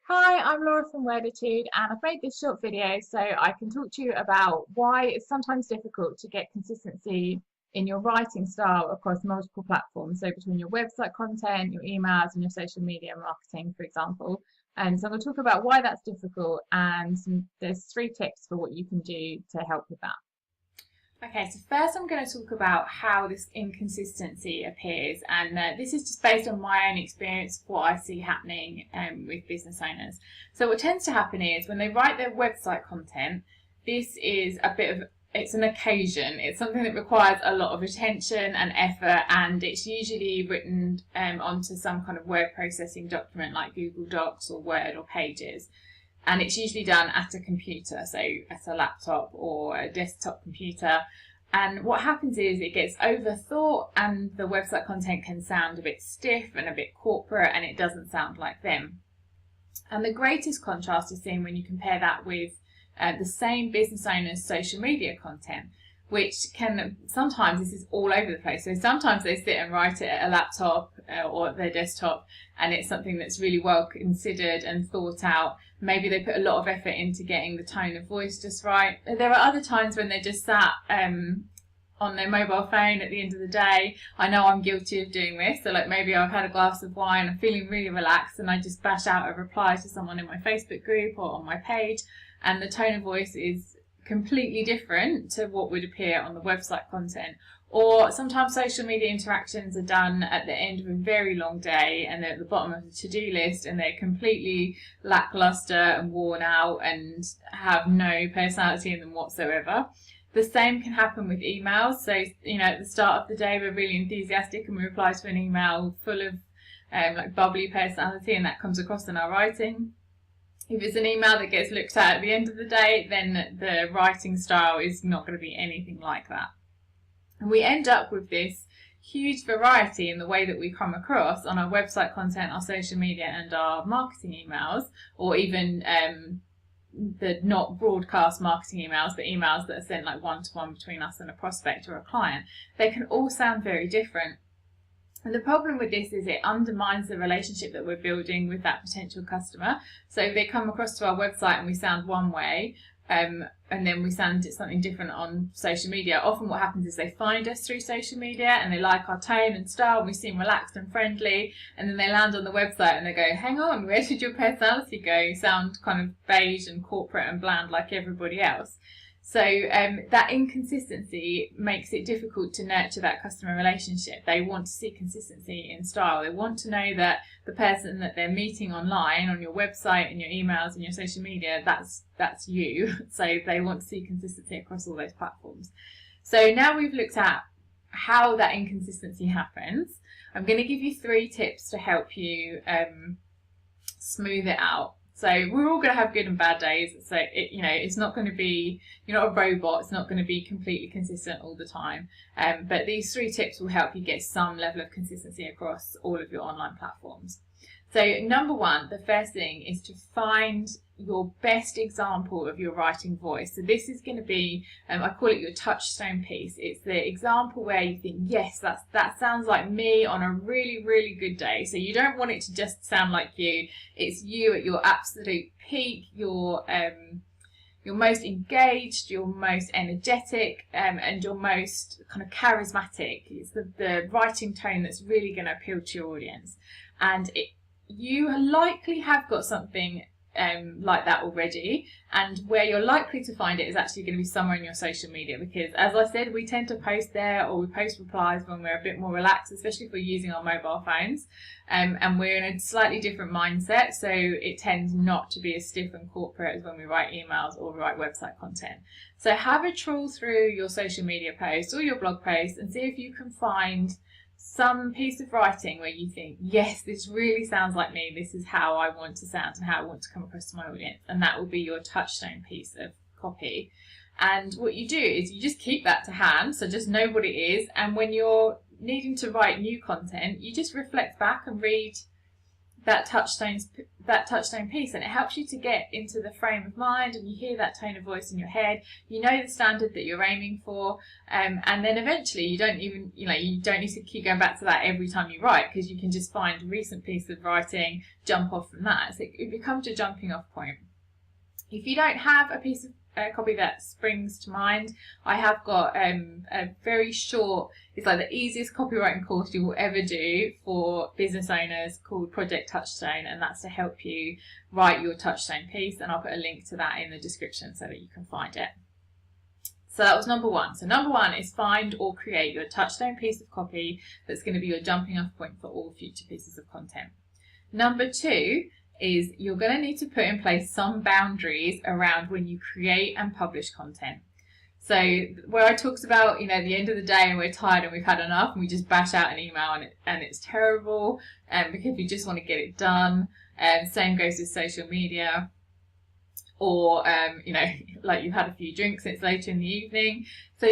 Hi, I'm Laura from Worditude, and I've made this short video so I can talk to you about why it's sometimes difficult to get consistency in your writing style across multiple platforms. So between your website content, your emails, and your social media marketing, for example. And so I'm going to talk about why that's difficult, and there's 3 tips for what you can do to help with that. Okay, so first I'm going to talk about how this inconsistency appears, and this is just based on my own experience, what I see happening with business owners. So what tends to happen is when they write their website content, this is it's an occasion. It's something that requires a lot of attention and effort, and it's usually written onto some kind of word processing document like Google Docs or Word or Pages. And it's usually done at a computer, so at a laptop or a desktop computer. And what happens is it gets overthought, and the website content can sound a bit stiff and a bit corporate, and it doesn't sound like them. And the greatest contrast is seen when you compare that with the same business owner's social media content, which can sometimes, this is all over the place. So sometimes they sit and write it at a laptop or at their desktop, and it's something that's really well considered and thought out. Maybe they put a lot of effort into getting the tone of voice just right. There are other times when they're just sat on their mobile phone at the end of the day. I know I'm guilty of doing this. So like maybe I've had a glass of wine, I'm feeling really relaxed, and I just bash out a reply to someone in my Facebook group or on my page, and the tone of voice is completely different to what would appear on the website content. Or sometimes social media interactions are done at the end of a very long day, and they're at the bottom of the to-do list, and they're completely lackluster and worn out and have no personality in them whatsoever. The same can happen with emails. So, at the start of the day, we're really enthusiastic and we reply to an email full of like bubbly personality, and that comes across in our writing. If it's an email that gets looked at the end of the day, then the writing style is not going to be anything like that. And we end up with this huge variety in the way that we come across on our website content, our social media, and our marketing emails, or even the not broadcast marketing emails, but emails that are sent like one-to-one between us and a prospect or a client. They can all sound very different. And the problem with this is it undermines the relationship that we're building with that potential customer. So if they come across to our website and we sound one way, and then we sound something different on social media, often what happens is they find us through social media and they like our tone and style, and we seem relaxed and friendly, and then they land on the website and they go, hang on, where did your personality go? You sound kind of beige and corporate and bland like everybody else. So that inconsistency makes it difficult to nurture that customer relationship. They want to see consistency in style. They want to know that the person that they're meeting online, on your website and your emails and your social media, that's you. So they want to see consistency across all those platforms. So now we've looked at how that inconsistency happens, I'm going to give you 3 tips to help you smooth it out. So we're all going to have good and bad days. So it's not going to be, you're not a robot. It's not going to be completely consistent all the time. But these 3 tips will help you get some level of consistency across all of your online platforms. So number 1, the first thing is to find your best example of your writing voice. So this is going to be, I call it your touchstone piece. It's the example where you think, yes, that sounds like me on a really, really good day. So you don't want it to just sound like you. It's you at your absolute peak, your most engaged, your most energetic, and your most kind of charismatic. It's the writing tone that's really going to appeal to your audience. And you likely have got something like that already, and where you're likely to find it is actually going to be somewhere in your social media, because as I said, we tend to post there, or we post replies when we're a bit more relaxed, especially if we're using our mobile phones, and we're in a slightly different mindset, so it tends not to be as stiff and corporate as when we write emails or write website content. So have a trawl through your social media posts or your blog posts and see if you can find some piece of writing where you think, yes, this really sounds like me, this is how I want to sound and how I want to come across to my audience, and that will be your touchstone piece of copy. And what you do is you just keep that to hand, so just know what it is, and when you're needing to write new content, you just reflect back and read that touchstone piece, and it helps you to get into the frame of mind, and you hear that tone of voice in your head. You know the standard that you're aiming for, and then eventually you don't need to keep going back to that every time you write, because you can just find a recent piece of writing, jump off from that. So it becomes your jumping off point. If you don't have a piece of copy that springs to mind, I have got a very short, it's like the easiest copywriting course you will ever do for business owners, called Project Touchstone, and that's to help you write your Touchstone piece, and I'll put a link to that in the description so that you can find it. So that was number one. So number one is find or create your Touchstone piece of copy that's going to be your jumping off point for all future pieces of content. Number two is you're going to need to put in place some boundaries around when you create and publish content. So where I talked about, at the end of the day and we're tired and we've had enough and we just bash out an email and it's terrible, because we just want to get it done. Same goes with social media, or like you've had a few drinks and it's later in the evening. So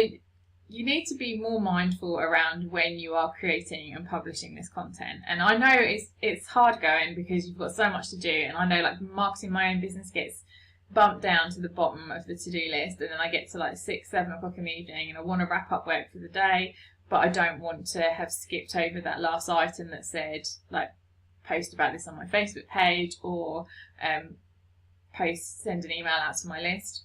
you need to be more mindful around when you are creating and publishing this content. And I know it's hard going because you've got so much to do, and I know like marketing my own business gets bumped down to the bottom of the to-do list, and then I get to like 6-7 o'clock in the evening and I want to wrap up work for the day, but I don't want to have skipped over that last item that said like post about this on my Facebook page, or send an email out to my list.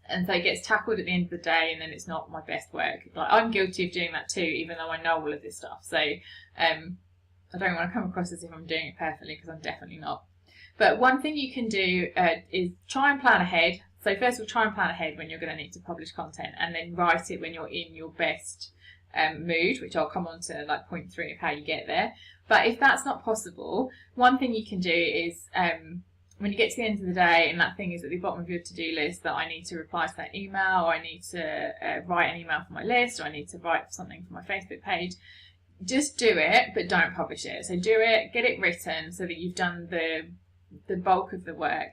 And so it gets tackled at the end of the day, and then it's not my best work. Like, I'm guilty of doing that too, even though I know all of this stuff. So I don't want to come across as if I'm doing it perfectly, because I'm definitely not. But one thing you can do is try and plan ahead. So first of all, try and plan ahead when you're going to need to publish content, and then write it when you're in your best mood, which I'll come on to like point 3 of how you get there. But if that's not possible, one thing you can do is when you get to the end of the day and that thing is at the bottom of your to-do list, that I need to reply to that email, or I need to write an email for my list, or I need to write something for my Facebook page, just do it, but don't publish it. So do it, get it written so that you've done the bulk of the work,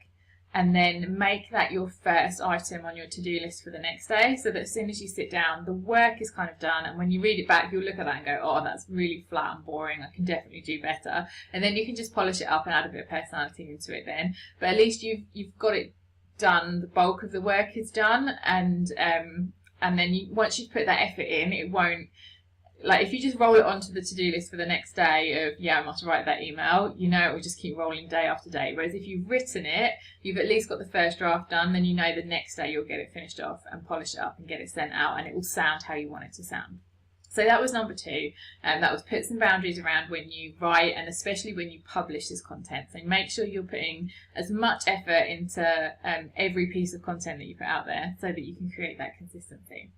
and then make that your first item on your to-do list for the next day, so that as soon as you sit down, the work is kind of done, and when you read it back, you'll look at that and go, oh, that's really flat and boring, I can definitely do better. And then you can just polish it up and add a bit of personality into it then. But at least you've got it done, the bulk of the work is done, and then once you've put that effort in, it won't, like if you just roll it onto the to-do list for the next day of, I must write that email, it will just keep rolling day after day. Whereas if you've written it, you've at least got the first draft done, then the next day you'll get it finished off and polish it up and get it sent out, and it will sound how you want it to sound. So that was number 2, and that was put some boundaries around when you write, and especially when you publish this content. So make sure you're putting as much effort into every piece of content that you put out there, so that you can create that consistency.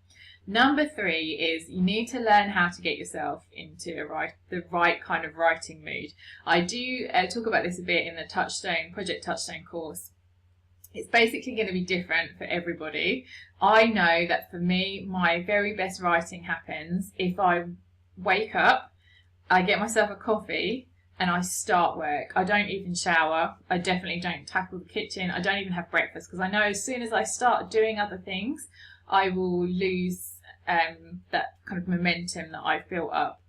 Number 3 is you need to learn how to get yourself into the right kind of writing mood. I do talk about this a bit in the Project Touchstone course. It's basically going to be different for everybody. I know that for me, my very best writing happens if I wake up, I get myself a coffee, and I start work. I don't even shower. I definitely don't tackle the kitchen. I don't even have breakfast, because I know as soon as I start doing other things, I will lose that kind of momentum that I've built up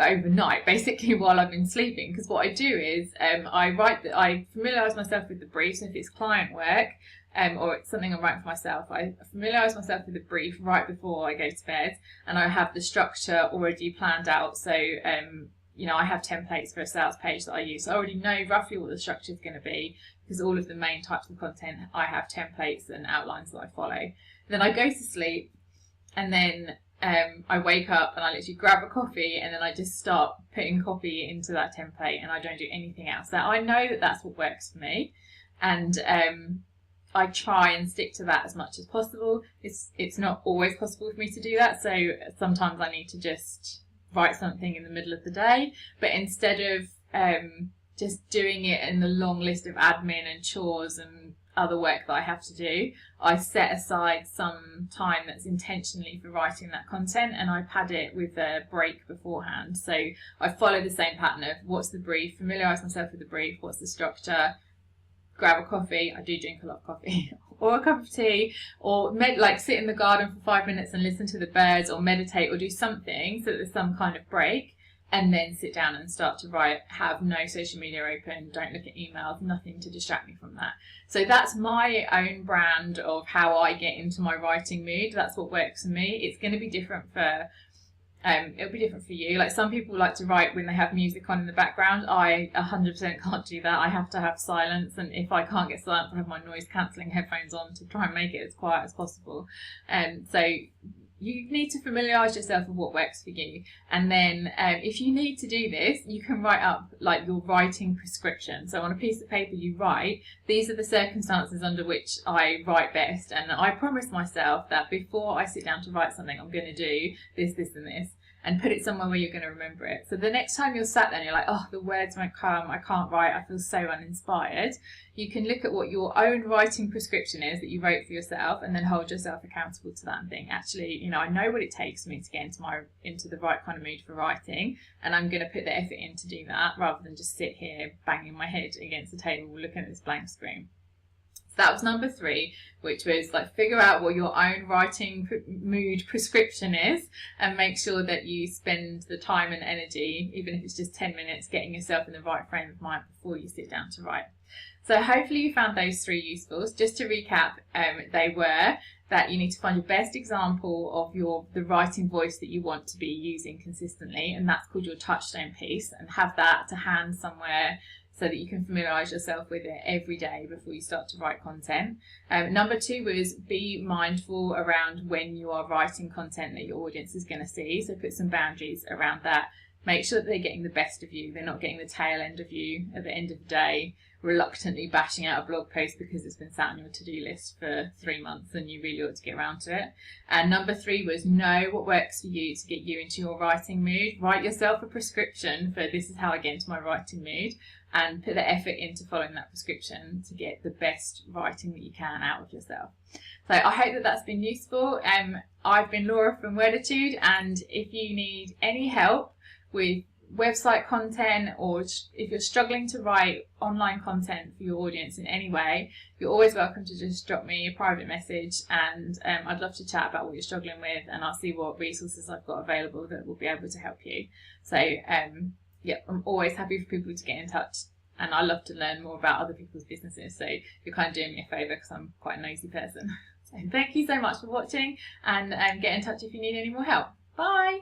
overnight, basically while I've been sleeping. Because what I do is I familiarise myself with the brief. So if it's client work or it's something I'm writing for myself, I familiarise myself with the brief right before I go to bed, and I have the structure already planned out. So I have templates for a sales page that I use. So I already know roughly what the structure is going to be, because all of the main types of content, I have templates and outlines that I follow. Then I go to sleep, and then I wake up and I literally grab a coffee, and then I just start putting copy into that template, and I don't do anything else. So I know that that's what works for me, and I try and stick to that as much as possible. It's not always possible for me to do that, so sometimes I need to just write something in the middle of the day, but instead of just doing it in the long list of admin and chores and other work that I have to do, I set aside some time that's intentionally for writing that content, and I pad it with a break beforehand. So I follow the same pattern of what's the brief, familiarise myself with the brief, what's the structure, grab a coffee. I do drink a lot of coffee, or a cup of tea, or sit in the garden for 5 minutes and listen to the birds, or meditate, or do something so that there's some kind of break. and then sit down and start to write. Have no social media open, don't look at emails, nothing to distract me from that. So that's my own brand of how I get into my writing mood. That's what works for me. It's going to be different for it'll be different for you. Like, some people like to write when they have music on in the background. I 100% can't do that. I have to have silence, and if I can't get silence, I have my noise cancelling headphones on to try and make it as quiet as possible. So you need to familiarise yourself with what works for you, and then if you need to do this, you can write up like your writing prescription. So on a piece of paper you write, these are the circumstances under which I write best, and I promise myself that before I sit down to write something, I'm going to do this, this and this, and put it somewhere where you're going to remember it. So the next time you're sat there and you're like, oh, the words won't come, I can't write, I feel so uninspired, you can look at what your own writing prescription is that you wrote for yourself, and then hold yourself accountable to that and think, actually, you know, I know what it takes for me to get into the right kind of mood for writing, and I'm going to put the effort in to do that, rather than just sit here banging my head against the table looking at this blank screen. So that was number 3, which was like, figure out what your own writing mood prescription is, and make sure that you spend the time and energy, even if it's just 10 minutes, getting yourself in the right frame of mind before you sit down to write. So hopefully you found those 3 useful. Just to recap, they were that you need to find your best example of the writing voice that you want to be using consistently, and that's called your Touchstone piece, and have that to hand somewhere so that you can familiarise yourself with it every day before you start to write content. Number 2 was be mindful around when you are writing content that your audience is going to see, so put some boundaries around that. Make sure that they're getting the best of you, they're not getting the tail end of you at the end of the day, reluctantly bashing out a blog post because it's been sat on your to-do list for 3 months and you really ought to get around to it. And number 3 was know what works for you to get you into your writing mood. Write yourself a prescription for this is how I get into my writing mood, and put the effort into following that prescription to get the best writing that you can out of yourself. So I hope that that's been useful. I've been Laura from Worditude, and if you need any help with website content, or if you're struggling to write online content for your audience in any way, you're always welcome to just drop me a private message, and I'd love to chat about what you're struggling with, and I'll see what resources I've got available that will be able to help you. So yeah, I'm always happy for people to get in touch, and I love to learn more about other people's businesses, so you're kind of doing me a favour because I'm quite a nosy person. So thank you so much for watching, and get in touch if you need any more help. Bye!